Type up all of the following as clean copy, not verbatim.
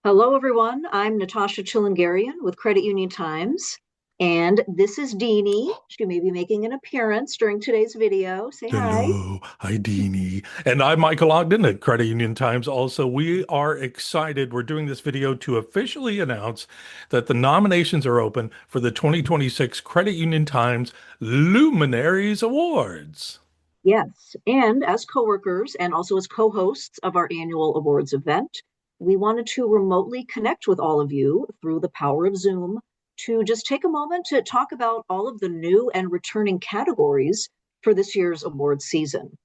Hello, everyone. I'm Natasha Chilingerian with Credit Union Times, and this is Deanie. She may be making an appearance during today's video. Say hi. Hello, hi Deanie. And I'm Michael Ogden at Credit Union Times. Also, we are excited. We're doing this video to officially announce that the nominations are open for the 2026 Credit Union Times Luminaries Awards. Yes, and as coworkers and also as co-hosts of our annual awards event, we wanted to remotely connect with all of you through the power of Zoom to just take a moment to talk about all of the new and returning categories for this year's awards season.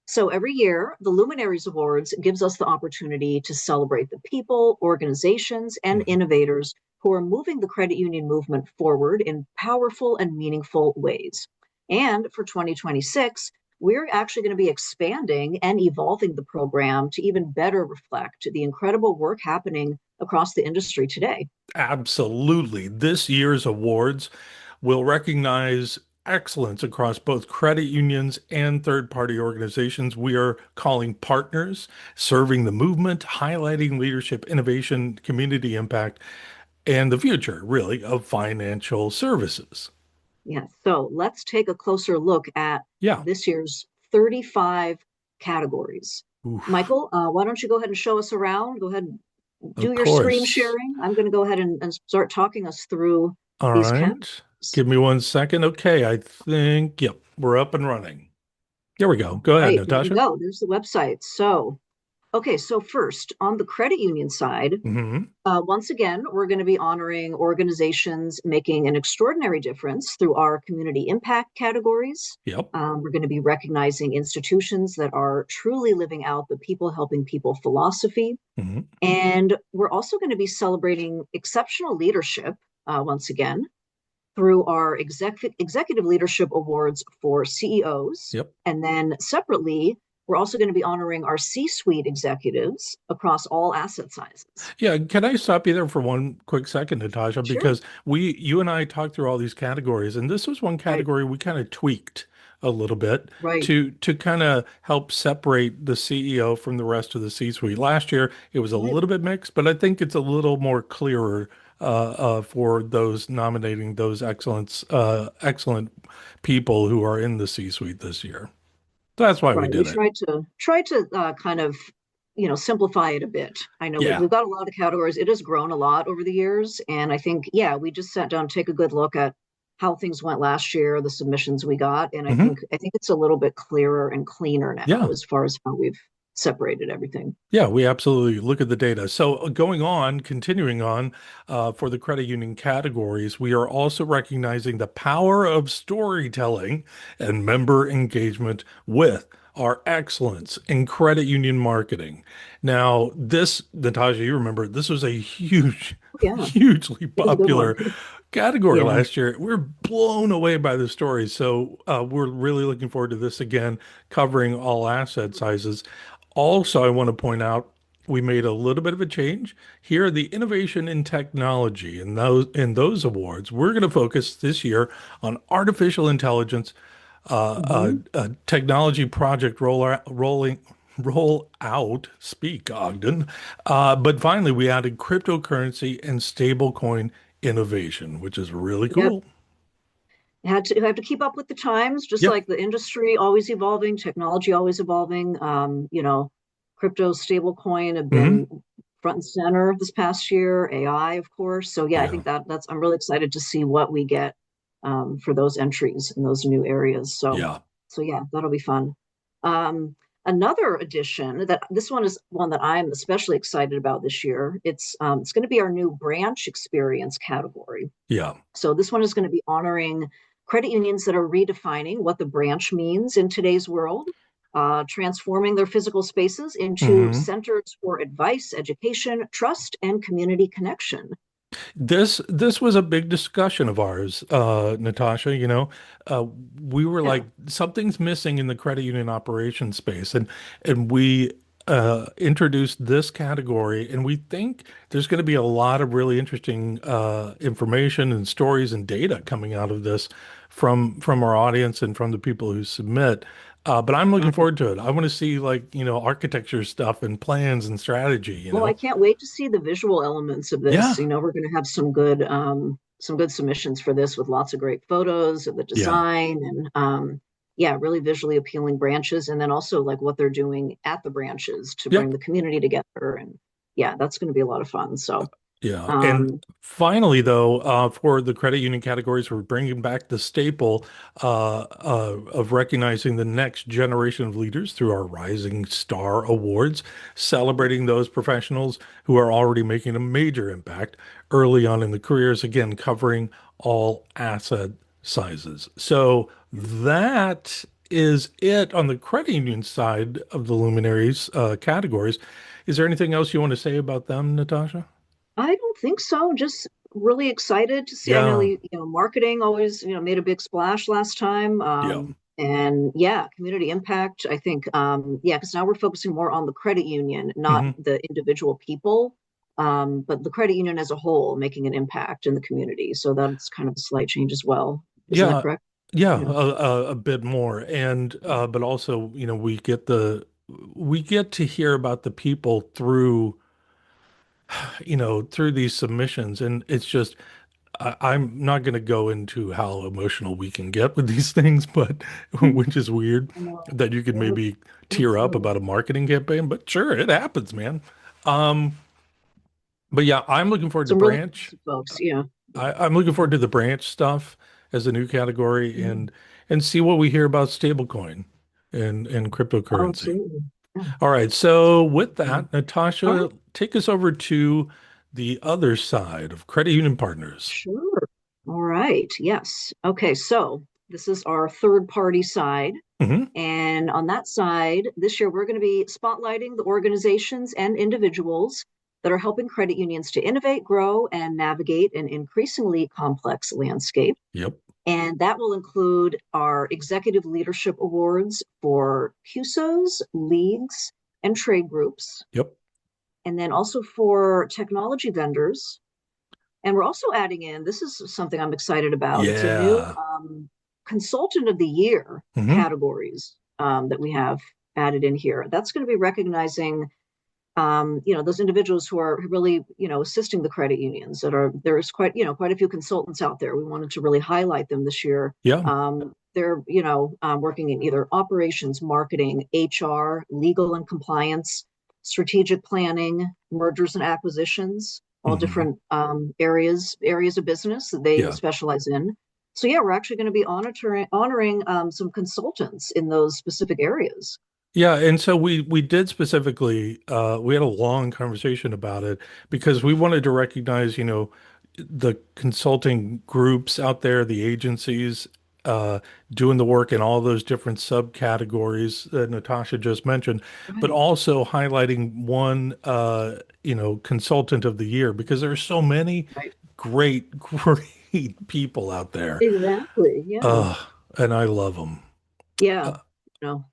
So every year, the Luminaries Awards gives us the opportunity to celebrate the people, organizations, and Mhm. innovators who are moving the credit union movement forward in powerful and meaningful ways. And for 2026, we're actually going to be expanding and evolving the program to even better reflect the incredible work happening across the industry today. Absolutely. This year's awards will recognize excellence across both credit unions and third-party organizations we are calling partners, serving the movement, highlighting leadership, innovation, community impact, and the future, really, of financial services. Yeah, so let's take a closer look at Yeah. this year's 35 categories. Oof. Michael, why don't you go ahead and show us around? Go ahead and do Of your screen course. sharing. I'm going to go ahead and start talking us through All these right. categories. Give me 1 second. Okay, I think, yep, we're up and running. Here we go. All Go ahead, right, there we Natasha. go. There's the website. Okay, so first, on the credit union side, Hmm. once again, we're going to be honoring organizations making an extraordinary difference through our community impact categories. Yep. We're going to be recognizing institutions that are truly living out the people helping people philosophy. Hmm. And we're also going to be celebrating exceptional leadership once again through our executive leadership awards for CEOs. Yep. And then separately, we're also going to be honoring our C suite executives across all asset sizes. Yeah, can I stop you there for 1 quick second, Natasha? Sure. Because you and I talked through all these categories, and this was one Right. category we kind of tweaked a little bit Right. to kind of help separate the CEO from the rest of the C-suite. Last year, it was a Right. little bit mixed, but I think it's a little more clearer for those nominating those excellent people who are in the C-suite this year. That's why we Right. We did it. try to kind of simplify it a bit. I know Yeah. we've got a lot of categories. It has grown a lot over the years, and I think we just sat down, take a good look at how things went last year, the submissions we got, and Hmm. I think it's a little bit clearer and cleaner now Yeah. as far as how we've separated everything. Yeah, we absolutely look at the data. So going on, continuing on for the credit union categories, we are also recognizing the power of storytelling and member engagement with our excellence in credit union marketing. Now, this, Natasha, you remember, this was a huge, Oh, yeah, hugely it was a good one. popular category Yeah. last year. We're blown away by the stories. So we're really looking forward to this again, covering all asset sizes. Also, I want to point out we made a little bit of a change here. The innovation in technology in those awards, we're going to focus this year on artificial intelligence, Hmm. technology project roll out. Speak, Ogden. But finally, we added cryptocurrency and stablecoin innovation, which is really Yep. cool. Have to keep up with the times, just Yep. like the industry always evolving, technology always evolving. Crypto, stablecoin have Hmm. been front and center this past year. AI, of course. So yeah, I Yeah. think that's I'm really excited to see what we get for those entries in those new areas. Yeah. So yeah, that'll be fun. Um, Another addition that this one is one that I'm especially excited about this year. It's going to be our new branch experience category. Yeah. So this one is going to be honoring credit unions that are redefining what the branch means in today's world, transforming their physical spaces into Hmm. centers for advice, education, trust, and community connection. This was a big discussion of ours, Natasha. Uh, we were Yeah. like, something's missing in the credit union operations space, and we introduced this category, and we think there's going to be a lot of really interesting information and stories and data coming out of this from our audience and from the people who submit. But I'm looking Right. forward to it. I want to see like, architecture stuff and plans and strategy. Well, I can't wait to see the visual elements of this. Yeah. You know, we're going to have some good submissions for this with lots of great photos of the Yeah. design and yeah, really visually appealing branches, and then also like what they're doing at the branches to bring Yep. the community together. And yeah, that's going to be a lot of fun. So Yeah. And um, finally, though, for the credit union categories, we're bringing back the staple of recognizing the next generation of leaders through our Rising Star Awards, celebrating those professionals who are already making a major impact early on in the careers, again, covering all asset sizes. So that is it on the credit union side of the luminaries categories. Is there anything else you want to say about them, Natasha? I don't think so. Just really excited to see. I know Yeah. marketing always made a big splash last time, Yeah. and yeah, community impact. I think yeah, because now we're focusing more on the credit union, not Hmm. the individual people, but the credit union as a whole making an impact in the community. So that's kind of a slight change as well. Isn't that Yeah. correct? Yeah. Yeah. A bit more. And, but also, we get to hear about the people through, through these submissions. And it's just, I'm not going to go into how emotional we can get with these things, but which is weird I know. that you could Yeah, maybe tear up absolutely. about a marketing campaign, but sure, it happens, man. Um, but yeah, I'm looking forward to Some really branch. impressive folks. Yeah. I'm looking forward to the branch stuff as a new category Mhm. and see what we hear about stablecoin and Oh, cryptocurrency. absolutely. Yeah. All right. So with Mhm. that, All right. Natasha, take us over to the other side of credit union partners. Sure. All right. Yes. Okay. So this is our third party side. Hmm. And on that side, this year we're going to be spotlighting the organizations and individuals that are helping credit unions to innovate, grow, and navigate an increasingly complex landscape. Yep. And that will include our Executive Leadership Awards for CUSOs, leagues, and trade groups. Yep. And then also for technology vendors, and we're also adding in, this is something I'm excited about. It's a new Yeah. consultant of the year Hmm. categories that we have added in here. That's going to be recognizing, those individuals who are really, assisting the credit unions there's quite, quite a few consultants out there. We wanted to really highlight them this year. Yeah. They're, working in either operations, marketing, HR, legal and compliance, strategic planning, mergers and acquisitions, all Hmm. different areas of business that they Yeah. specialize in. So yeah, we're actually going to be honoring some consultants in those specific areas. Yeah, and so we did specifically we had a long conversation about it because we wanted to recognize, the consulting groups out there, the agencies doing the work in all those different subcategories that Natasha just mentioned, but Right. also highlighting one consultant of the year because there are so many Right. great, great people out there. Exactly. Yeah. Uh, and I love them. Yeah.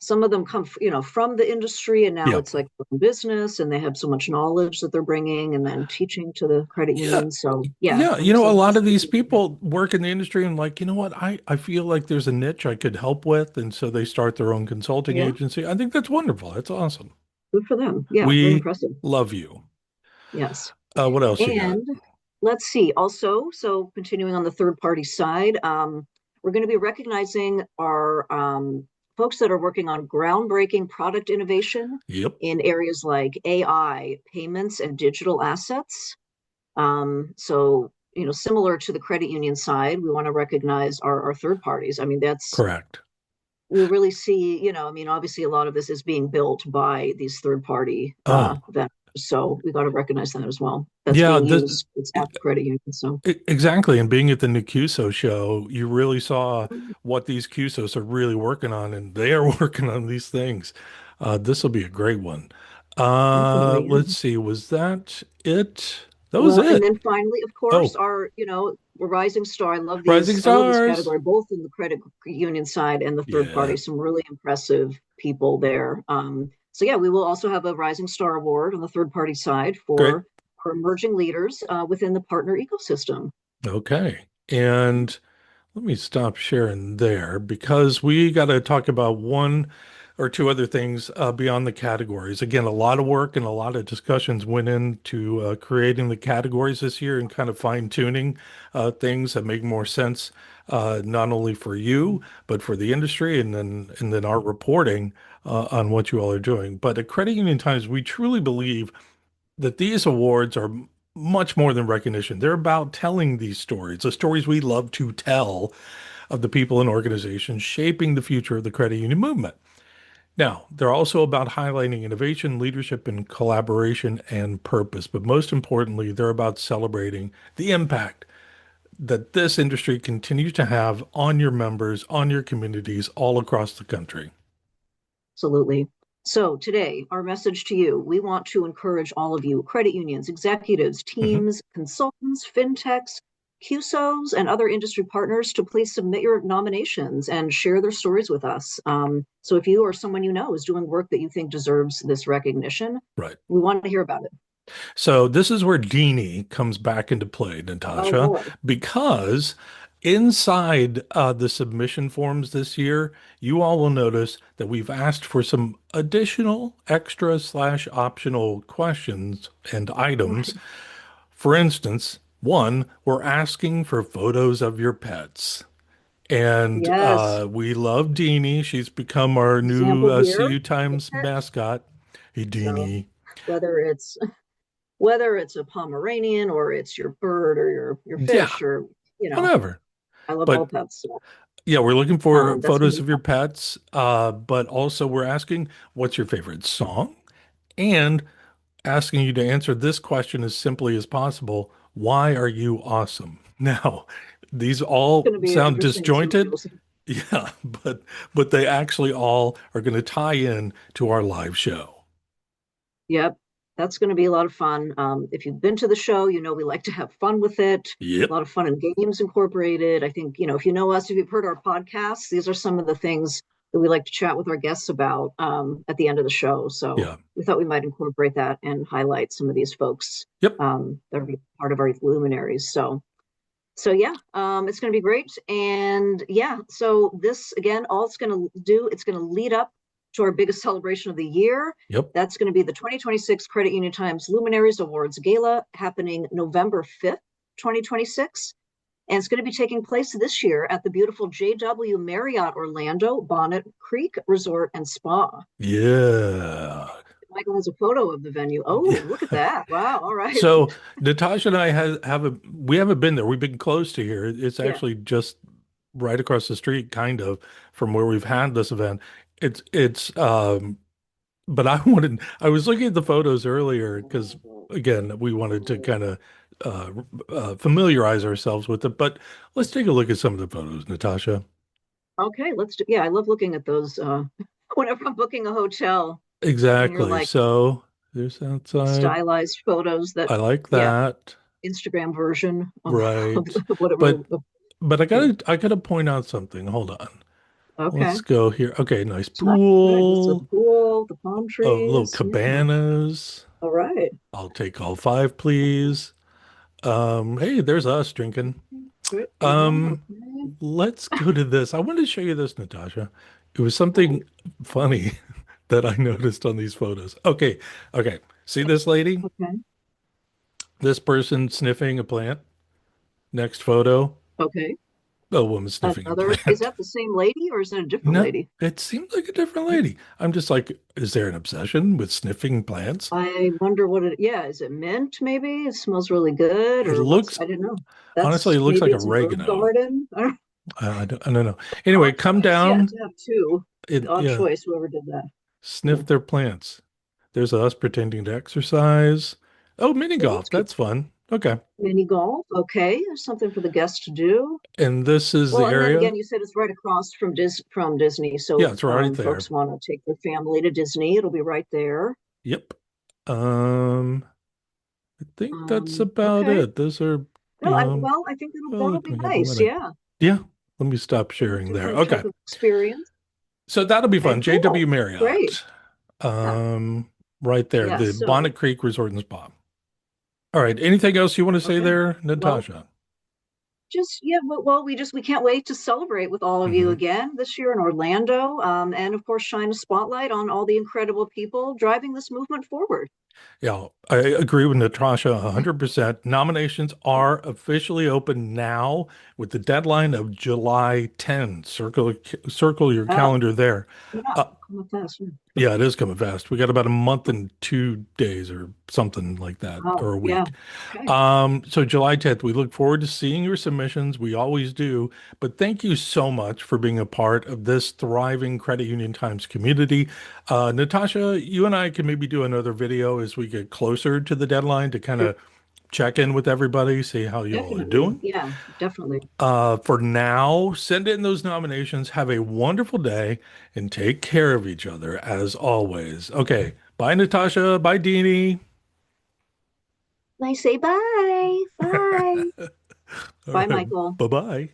Some of them come, from the industry, and now Yeah. it's like business, and they have so much knowledge that they're bringing and then teaching to the credit Yeah. union. So yeah, Yeah, I'm a excited to lot of see these it. people work in the industry and like, you know what, I feel like there's a niche I could help with, and so they start their own consulting Yeah, agency. I think that's wonderful. That's awesome. good for them. Yeah, very We impressive. love you. Yes. What else you got? And let's see. Also, so continuing on the third party side, we're going to be recognizing our folks that are working on groundbreaking product innovation Yep, in areas like AI, payments, and digital assets. So, similar to the credit union side, we want to recognize our third parties. I mean, correct. we really see, obviously a lot of this is being built by these third party Oh, vendors. So we got to recognize that as well. That's yeah, being used. It's at the credit union. So, exactly. And being at the new CUSO show, you really saw what these CUSOs are really working on, and they are working on these things. This will be a great one. definitely. Let's Yeah. see, was that it? That was Well, and it. then finally, of course, Oh, our, Rising Star. Rising I love this Stars. category, both in the credit union side and the third Yeah, party. Some really impressive people there. So yeah, we will also have a Rising Star Award on the third party side great. for emerging leaders within the partner ecosystem. Okay. And Let me stop sharing there because we got to talk about one or two other things beyond the categories. Again, a lot of work and a lot of discussions went into creating the categories this year and kind of fine tuning things that make more sense, not only for you but for the industry, and then our reporting on what you all are doing. But at Credit Union Times, we truly believe that these awards are much more than recognition. They're about telling these stories, the stories we love to tell of the people and organizations shaping the future of the credit union movement. Now, they're also about highlighting innovation, leadership, and collaboration and purpose. But most importantly, they're about celebrating the impact that this industry continues to have on your members, on your communities all across the country. Absolutely. So today, our message to you, we want to encourage all of you, credit unions, executives, Mhm. teams, consultants, fintechs, QSOs, and other industry partners to please submit your nominations and share their stories with us. So if you or someone you know is doing work that you think deserves this recognition, Right. we want to hear about it. So this is where Deanie comes back into play, Oh Natasha, boy. because inside the submission forms this year, you all will notice that we've asked for some additional extra slash optional questions and items. For instance, one, we're asking for photos of your pets. And Yes. we love Deanie. She's become our new Example here. CU Times mascot. Hey, So Deanie. whether it's whether it's a Pomeranian or it's your bird or your Yeah, fish or you know, whatever. I love all But pets. So yeah, we're looking for that's gonna photos be of your pets, but also we're asking what's your favorite song and asking you to answer this question as simply as possible. Why are you awesome? Now, these all going to be an sound interesting disjointed. social. Yeah, but they actually all are going to tie in to our live show. Yep, that's going to be a lot of fun. If you've been to the show, you know we like to have fun with it. A Yep. lot of fun and games incorporated. I think if you know us, if you've heard our podcasts, these are some of the things that we like to chat with our guests about at the end of the show. So Yeah. we thought we might incorporate that and highlight some of these folks Yep. that are part of our luminaries. So yeah, it's going to be great. And yeah, so this again, all it's going to do, it's going to lead up to our biggest celebration of the year. Yep. That's going to be the 2026 Credit Union Times Luminaries Awards Gala happening November 5th, 2026. And it's going to be taking place this year at the beautiful JW Marriott Orlando Bonnet Creek Resort and Spa. Yeah. Michael has a photo of the venue. Yeah. Oh, look at that. Wow. All right. So Natasha and I we haven't been there. We've been close to here. It's Yeah. actually just right across the street, kind of, from where we've had this event. It's but I was looking at the photos earlier because again, we wanted to kind of familiarize ourselves with it. But let's take a look at some of the photos, Natasha. Okay, let's do. Yeah, I love looking at those whenever I'm booking a hotel and you're Exactly. like So there's outside. stylized photos that, I like yeah, that. Instagram version of Right. whatever. But But Yeah. I gotta point out something. Hold on. Okay. Let's go here. Okay, nice So that's good. With the pool. pool, the palm Oh, little trees. Yeah. cabanas. All right. I'll take all five, please. Hey, there's us drinking. Great. Yeah. Um, Okay. let's go to this. I wanted to show you this, Natasha. It was something funny that I noticed on these photos. Okay, okay. See this lady? Okay. This person sniffing a plant. Next photo, Okay. a woman sniffing a Another. Is plant. that the same lady or is it a different No, lady? it seems like a different lady. I'm just like, is there an obsession with sniffing plants? I wonder what it. Yeah. Is it mint? Maybe it smells really good, It or what's? looks, I don't know. honestly, That's it looks maybe like it's an herb oregano. garden. I don't. I don't know. Anyway, Odd come choice. Yeah, down. to have two. Odd Yeah, choice, whoever did that. Yeah. sniff their plants. There's us pretending to exercise. Oh, mini Well, that's golf. good. That's fun. Okay. Mini golf. Okay. There's something for the guests to do. And this is the Well, and then area. again, you said it's right across from Disney. So Yeah, if it's right there. folks want to take their family to Disney, it'll be right there. Yep. Um, I think that's about Okay. it. Those are, No, well, I think oh, that'll look, be we have the nice. wedding. Yeah. Yeah. Let me stop sharing there. Different Okay. type of experience. So that'll be fun. Okay, cool. JW Great. Marriott. Yeah. Right there, Yeah. the So, Bonnet Creek Resort and Spa. All right. Anything else you want to say okay. there, Well, Natasha? Just yeah, well, we can't wait to celebrate with all of you Hmm. again this year in Orlando, and of course shine a spotlight on all the incredible people driving this movement forward. Yeah, I agree with Natasha 100%. Nominations are officially open now with the deadline of July 10. Circle your Oh, calendar there. coming up, Uh, coming fast. Yeah. yeah, it is coming fast. We got about a month and 2 days or something like that, Oh, or a yeah. week. Okay. So July 10th, we look forward to seeing your submissions. We always do. But thank you so much for being a part of this thriving Credit Union Times community. Natasha, you and I can maybe do another video as we get closer to the deadline to kind Sure. of check in with everybody, see how y'all are Definitely. doing. Yeah, definitely. For now, send in those nominations. Have a wonderful day and take care of each other as always. Okay. Bye, Natasha. Bye, Deanie. I say bye. Bye. All Bye, right. Michael. Bye bye.